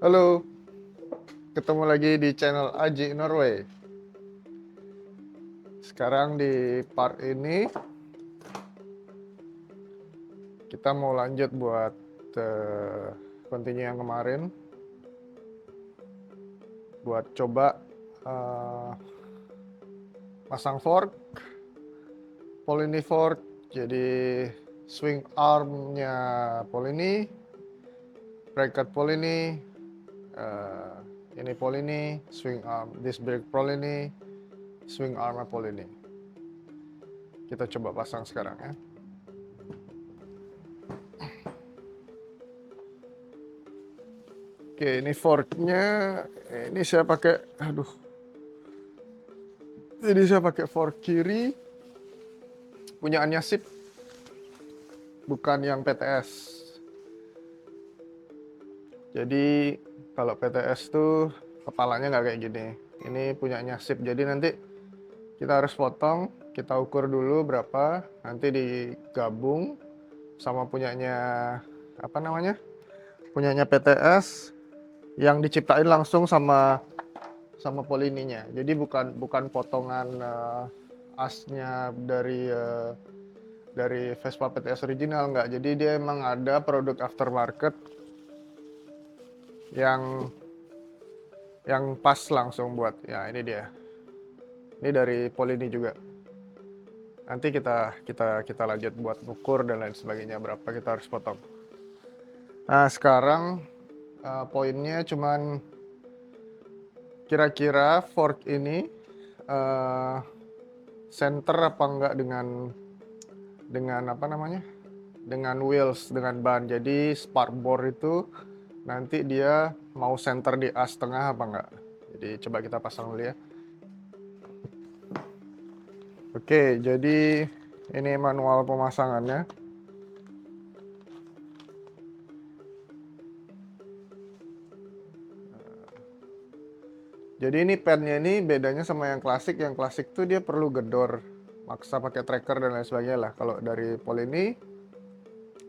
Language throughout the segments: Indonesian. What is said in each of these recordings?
Halo, ketemu lagi di channel Aji Norway. Sekarang di part ini kita mau lanjut buat continue yang kemarin, buat coba uh, masang fork, Polini fork. Jadi swing armnya Polini, bracket Polini, ini Polini, swing arm, disc brake Polini, swing armnya Polini. Kita coba pasang sekarang ya. Oke, ini forknya. Ini saya pakai, Jadi saya pakai fork kiri, punyaannya Sip, bukan yang PTS. Jadi kalau PTS tuh kepalanya nggak kayak gini. Ini punyanya Sip. Jadi nanti kita harus potong, kita ukur dulu berapa, nanti digabung sama punyanya apa namanya? Punyanya PTS yang diciptain langsung sama Polininya. Jadi bukan potongan asnya dari Vespa PTS original, nggak. Jadi dia emang ada produk aftermarket yang pas langsung buat. Ya, ini dia. Ini dari Polini juga. Nanti kita lanjut buat ukur dan lain sebagainya, berapa kita harus potong. Nah, sekarang poinnya cuman kira-kira fork ini center apa enggak dengan apa namanya? Dengan wheels, dengan ban. Jadi sparkboard itu nanti dia mau center di as tengah apa enggak. Jadi coba kita pasang dulu ya. Oke, jadi ini manual pemasangannya. Jadi ini pennya ini bedanya sama yang klasik. Yang klasik tuh dia perlu gedor, maksa pakai tracker dan lain sebagainya lah. Kalau dari Polini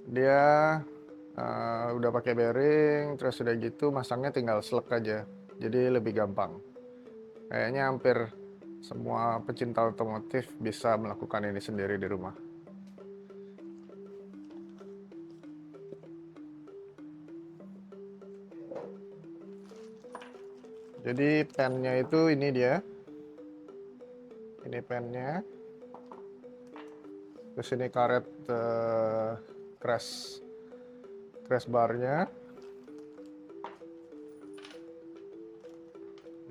dia udah pakai bearing, terus udah gitu masangnya tinggal slek aja. Jadi lebih gampang. Kayaknya hampir semua pecinta otomotif bisa melakukan ini sendiri di rumah. Jadi pennya itu ini dia. Ini pennya. Terus ini karet crash barnya.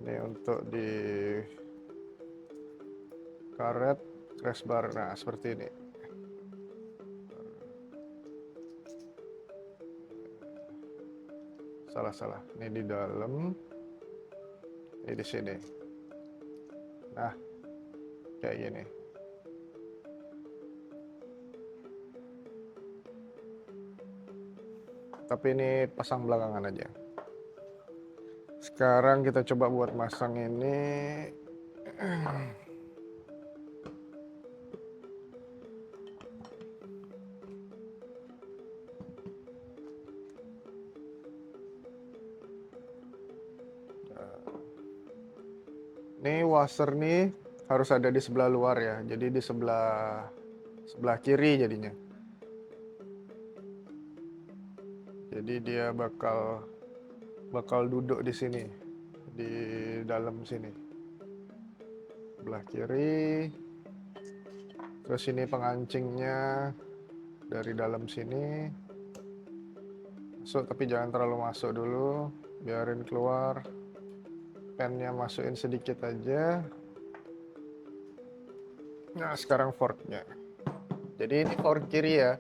Ini untuk di karet crash bar. Nah, seperti ini. Salah. Ini di dalam. Ini di sini. Nah, kayak gini. Tapi ini pasang belakangan aja. Sekarang kita coba buat masang ini. Ini washer nih harus ada di sebelah luar ya. Jadi di sebelah kiri jadinya. Jadi dia bakal duduk di sini, di dalam sini. Sebelah kiri. Terus ini pengancingnya dari dalam sini. Masuk tapi jangan terlalu masuk dulu. Biarin keluar. Pennya masukin sedikit aja. Nah, sekarang forknya. Jadi ini fork kiri ya,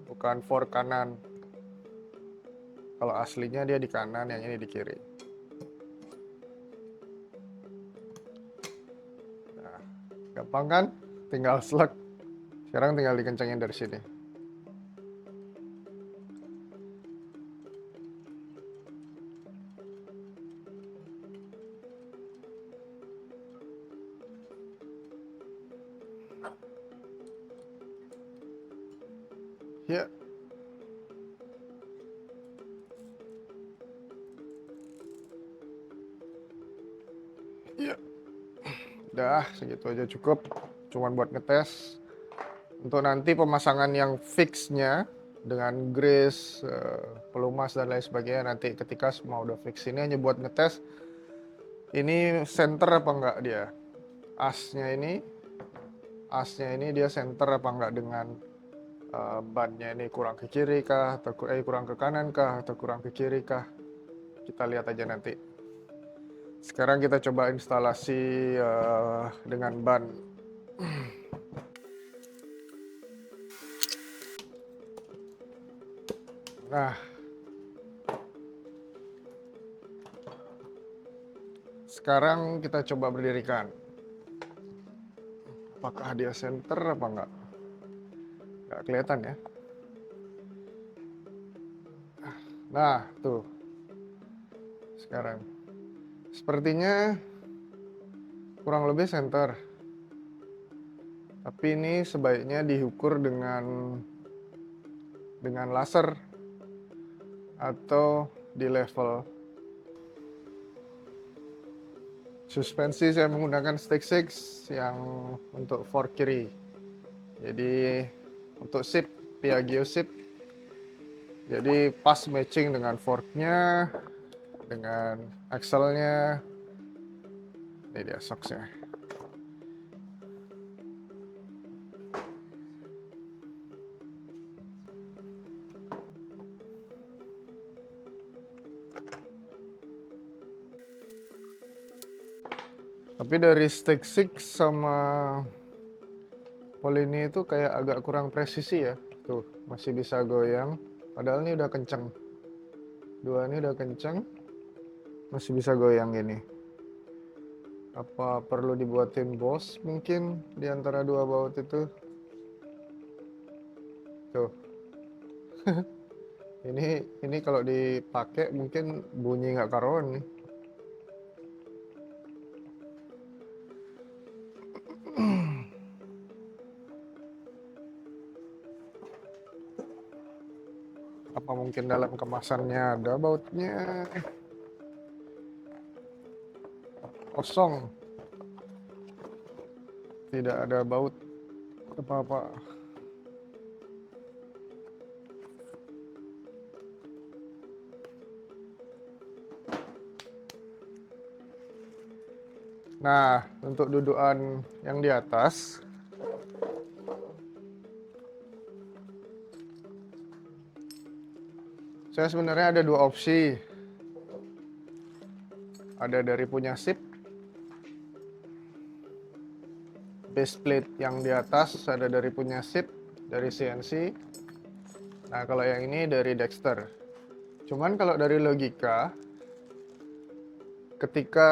bukan fork kanan. Kalau aslinya dia di kanan, yang ini di kiri. Nah, gampang kan? Tinggal slug. Sekarang tinggal dikencengin dari sini. Ya. Ya, udah segitu aja cukup. Cuman buat ngetes. Untuk nanti pemasangan yang fixnya dengan grease, pelumas dan lain sebagainya nanti ketika semua udah fix, ini hanya buat ngetes ini center apa enggak dia. Asnya ini dia center apa enggak dengan bannya ini kurang ke kiri kah atau kurang ke kanan kah atau kurang ke kiri kah. Kita lihat aja nanti. Sekarang kita coba instalasi dengan ban. Nah, sekarang kita coba berdirikan. Apakah dia center apa enggak? Nggak kelihatan ya. Nah, tuh. Sekarang. Sepertinya kurang lebih center. Tapi ini sebaiknya diukur dengan laser atau di level. Suspensi saya menggunakan stick 6 yang untuk fork kiri. Jadi untuk sip Piaggio sip. Jadi pas matching dengan forknya, dengan axle-nya. Ini dia shocksnya. Tapi dari stick 6 sama Polini itu kayak agak kurang presisi ya. Tuh, masih bisa goyang. Padahal ini udah kenceng. Dua ini udah kenceng. Masih bisa goyang gini. Apa perlu dibuatin bos mungkin di antara dua baut itu? Tuh. Ini kalau dipakai mungkin bunyi nggak karuan nih. Apa mungkin dalam kemasannya ada bautnya kosong, tidak ada baut apa-apa. Nah, untuk dudukan yang di atas, saya sebenarnya ada dua opsi. Ada dari punya sip, base plate yang di atas ada dari punya sip, dari CNC. Nah, kalau yang ini dari Dexter. Cuman kalau dari logika, ketika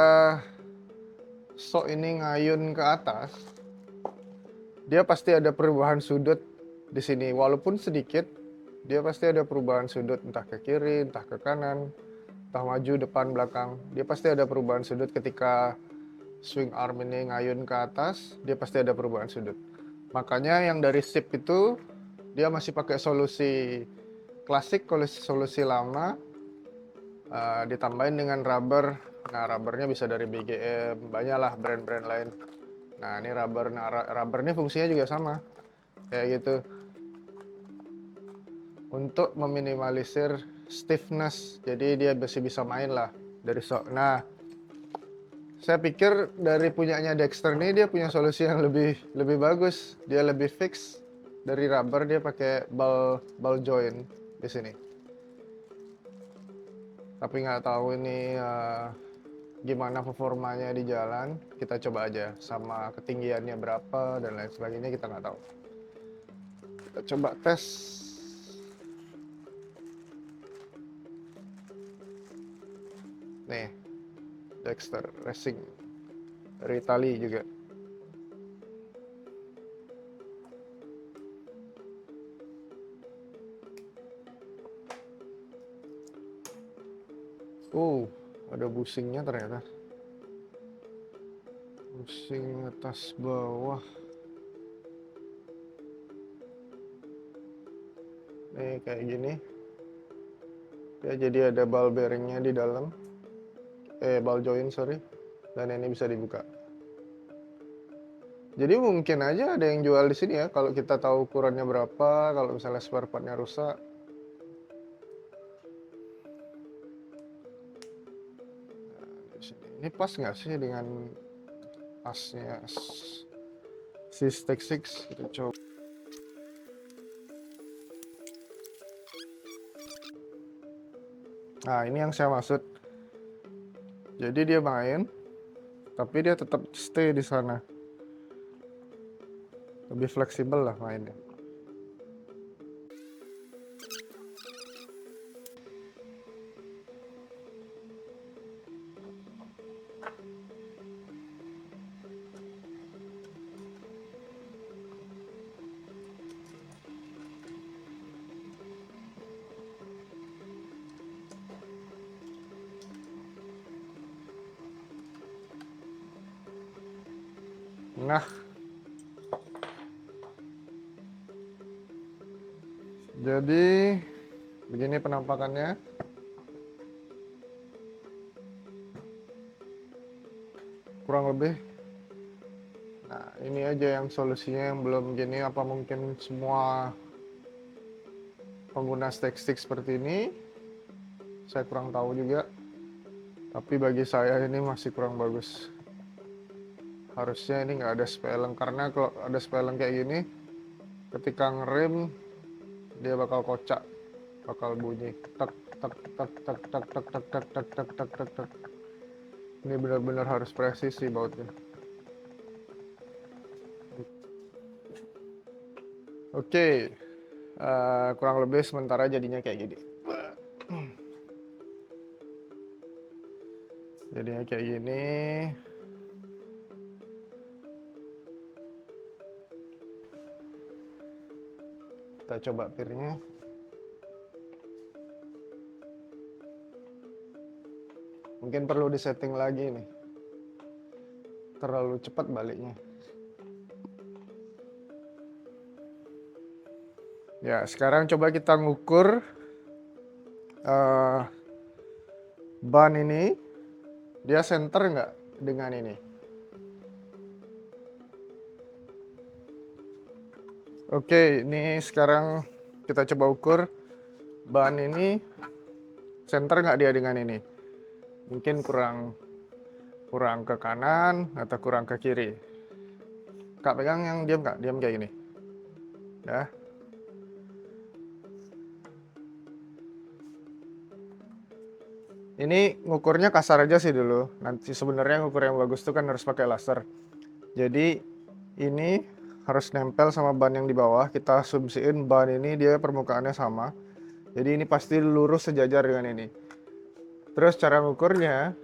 sok ini ngayun ke atas, dia pasti ada perubahan sudut di sini. Walaupun sedikit, dia pasti ada perubahan sudut, entah ke kiri, entah ke kanan, entah maju, depan, belakang. Dia pasti ada perubahan sudut ketika swing arm ini ngayun ke atas, dia pasti ada perubahan sudut. Makanya yang dari sip itu, dia masih pakai solusi klasik, solusi lama, ditambahin dengan rubber. Nah, rubbernya bisa dari BGM, banyaklah brand-brand lain. Nah, ini rubber. Nah, rubber ini fungsinya juga sama, kayak gitu. Untuk meminimalisir stiffness, jadi dia masih bisa main lah dari sok. Nah, saya pikir dari punyanya Dexter ini dia punya solusi yang lebih bagus. Dia lebih fix. Dari rubber dia pakai ball joint di sini. Tapi nggak tahu ini gimana performanya di jalan. Kita coba aja, sama ketinggiannya berapa dan lain sebagainya kita nggak tahu. Kita coba tes. Nih, Dexter Racing dari Itali juga. Ada busingnya ternyata. Busing atas bawah. Nih kayak gini. Ya, jadi ada ball bearingnya di dalam. Ball joint sorry. dan ini bisa dibuka. Jadi mungkin aja ada yang jual di sini ya, kalau kita tahu ukurannya berapa, kalau misalnya spare partnya rusak. Nah, di sini. Ini pas nggak sih dengan asnya si Stake 6? Kita coba. Nah, ini yang saya maksud. Jadi dia main, tapi dia tetap stay di sana. Lebih fleksibel lah mainnya. Nah, jadi begini penampakannya. Kurang lebih. Nah, ini aja yang solusinya yang belum gini. Apa mungkin semua pengguna Stake stick seperti ini? Saya kurang tahu juga. Tapi bagi saya ini masih kurang bagus. Harusnya ini nggak ada spelling, karena kalau ada spelling kayak gini, ketika ngerem dia bakal kocak, bakal bunyi tak tak tak tak tak tak tak tak tak tak tak tak tak. Ini benar-benar harus presisi bautnya. Oke, kurang lebih sementara jadinya kayak gini. Jadinya kayak gini. Kita coba pirnya. Mungkin perlu disetting lagi nih. Terlalu cepat baliknya. Ya, sekarang coba kita ngukur ban ini. Dia center nggak dengan ini? Oke, ini sekarang kita coba ukur ban ini center nggak dia dengan ini. Mungkin kurang ke kanan atau kurang ke kiri. Kak pegang yang diam, Kak, diam kayak gini. Ya. Ini ngukurnya kasar aja sih dulu. Nanti sebenarnya ngukur yang bagus tuh kan harus pakai laser. Jadi ini harus nempel sama ban yang di bawah. Kita asumsiin ban ini dia permukaannya sama. Jadi ini pasti lurus sejajar dengan ini. Terus cara ngukurnya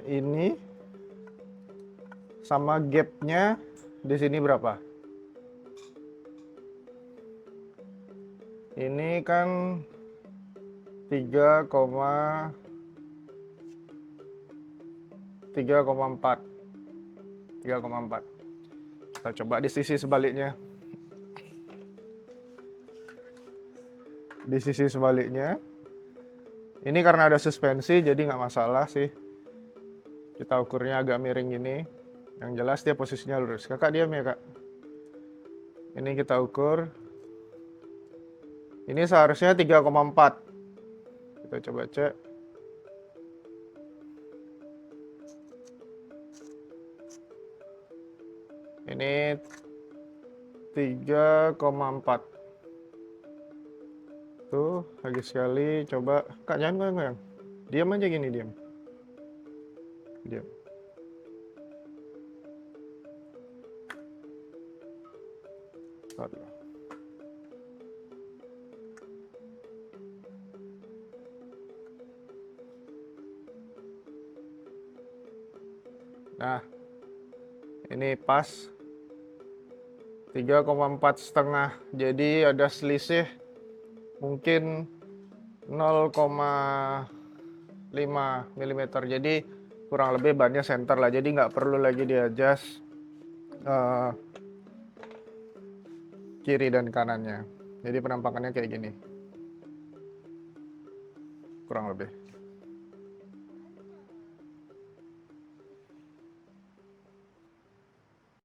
ini sama gapnya di sini berapa? Ini kan 3,4. Kita coba di sisi sebaliknya. Di sisi sebaliknya. Ini karena ada suspensi jadi nggak masalah sih. Kita ukurnya agak miring gini. Yang jelas dia posisinya lurus. Kakak diam ya, Kak. Ini kita ukur. Ini seharusnya 3,4. Kita coba cek. Ini 3,4. Tuh, lagi sekali. Coba. Kak, jangan goyang-goyang. Diam aja gini, diam. Diam. Aduh. Nah, ini pas 3,4,5. Jadi ada selisih mungkin 0,5 mm. Jadi kurang lebih bannya center lah. Jadi nggak perlu lagi di adjust kiri dan kanannya. Jadi penampakannya kayak gini. Kurang lebih.